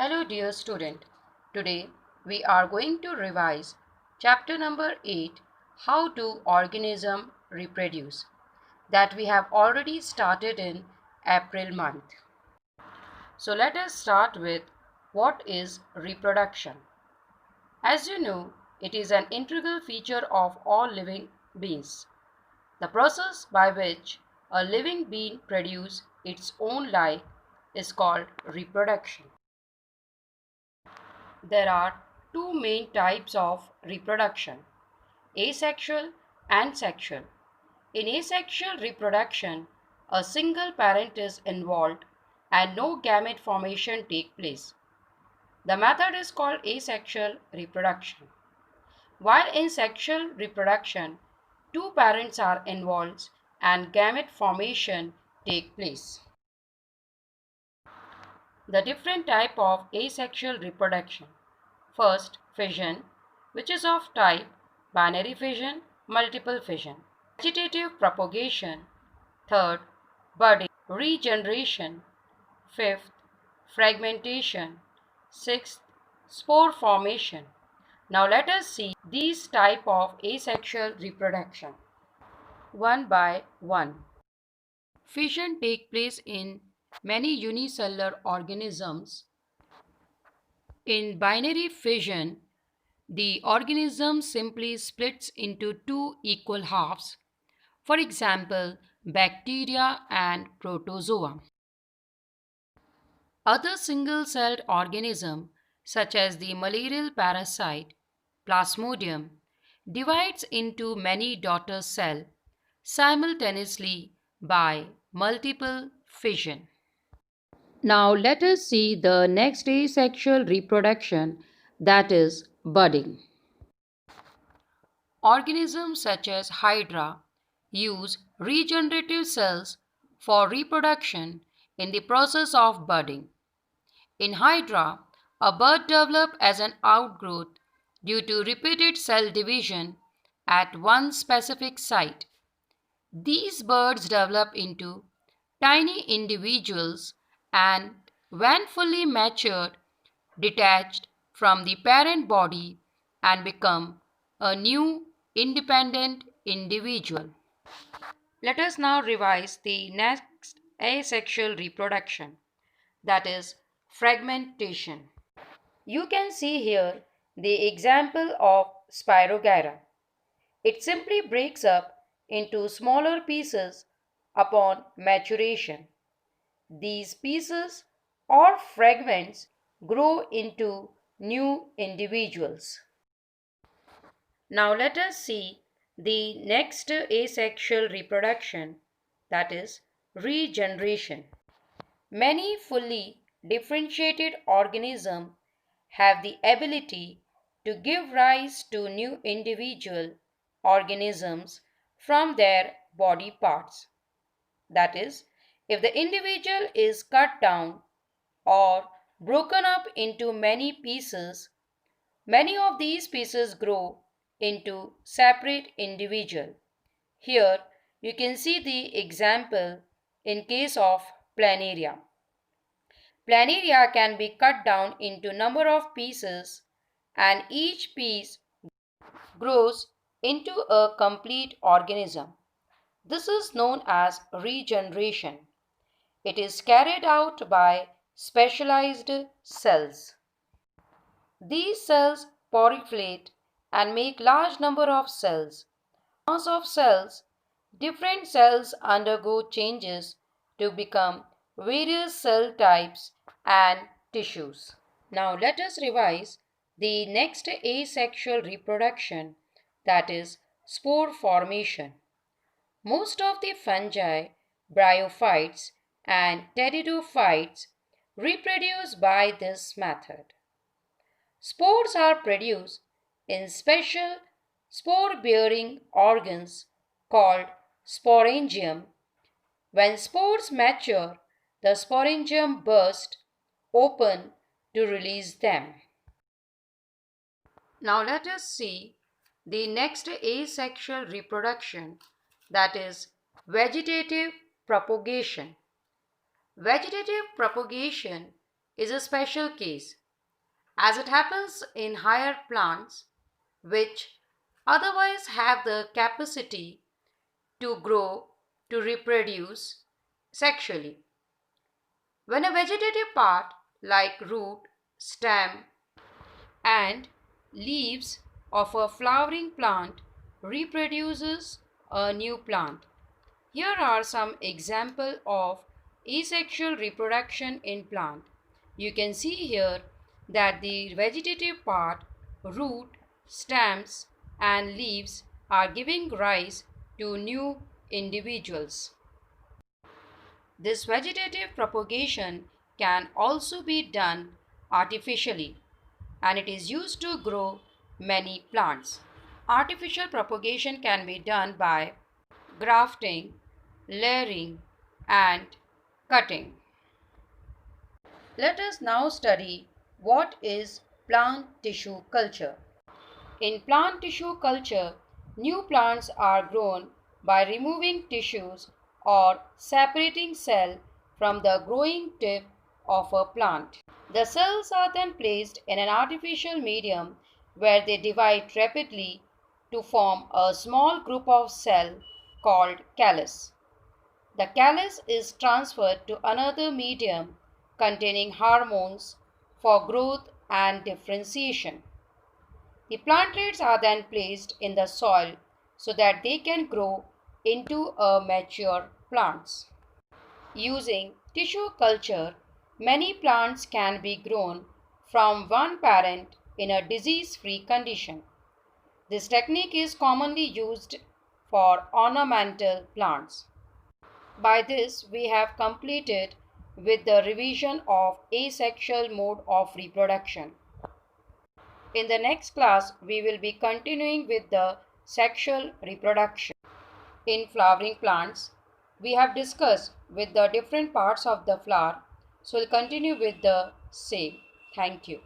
Hello dear student. Today we are going to revise chapter number 8, How do organisms reproduce, that we have already started in April month. So let us start with what is reproduction. As you know, it is an integral feature of all living beings. The process by which a living being produces its own life is called reproduction. There are two main types of reproduction, asexual and sexual. In asexual reproduction, a single parent is involved and no gamete formation takes place. The method is called asexual reproduction. While in sexual reproduction, two parents are involved and gamete formation takes place. The different type of asexual reproduction. First, fission, which is of type binary fission, multiple fission. Vegetative propagation. Third, budding, regeneration. Fifth, fragmentation. Sixth, spore formation. Now let us see these type of asexual reproduction one by one. Fission takes place in many unicellular organisms. In binary fission, the organism simply splits into two equal halves, for example, bacteria and protozoa. Other single-celled organisms, such as the malarial parasite, Plasmodium, divides into many daughter cells simultaneously by multiple fission. Now let us see the next asexual reproduction, that is budding. Organisms such as Hydra use regenerative cells for reproduction in the process of budding. In Hydra, a bud develops as an outgrowth due to repeated cell division at one specific site. These buds develop into tiny individuals and, when fully matured, detached from the parent body and become a new independent individual. Let us now revise the next asexual reproduction, that is fragmentation. You can see here the example of Spirogyra. It simply breaks up into smaller pieces upon maturation. These pieces or fragments grow into new individuals. Now let us see the next asexual reproduction, that is regeneration. Many fully differentiated organisms have the ability to give rise to new individual organisms from their body parts. That is, if the individual is cut down or broken up into many pieces, many of these pieces grow into separate individual. Here you can see the example in case of planaria. Planaria can be cut down into number of pieces and each piece grows into a complete organism. This is known as regeneration. It is carried out by specialized cells. These cells proliferate and make large number of cells. Mass of cells, different cells undergo changes to become various cell types and tissues. Now let us revise the next asexual reproduction, that is spore formation. Most of the fungi, bryophytes and pteridophytes reproduce by this method. Spores are produced in special spore-bearing organs called sporangium. When spores mature, the sporangium bursts open to release them. Now let us see the next asexual reproduction, that is vegetative propagation. Vegetative propagation is a special case, as it happens in higher plants which otherwise have the capacity to grow, to reproduce sexually. When a vegetative part like root, stem, and leaves of a flowering plant reproduces a new plant. Here are some examples of asexual reproduction in plant. You can see here that the vegetative part, root, stems, and leaves are giving rise to new individuals. This vegetative propagation can also be done artificially, and it is used to grow many plants. Artificial propagation can be done by grafting, layering, and cutting. Let us now study what is plant tissue culture. In plant tissue culture, new plants are grown by removing tissues or separating cell from the growing tip of a plant. The cells are then placed in an artificial medium where they divide rapidly to form a small group of cells called callus. The callus is transferred to another medium containing hormones for growth and differentiation. The plantlets are then placed in the soil so that they can grow into a mature plants. Using tissue culture, many plants can be grown from one parent in a disease-free condition. This technique is commonly used for ornamental plants. By this, we have completed with the revision of asexual mode of reproduction. In the next class, we will be continuing with the sexual reproduction. In flowering plants, we have discussed with the different parts of the flower, so we'll continue with the same. Thank you.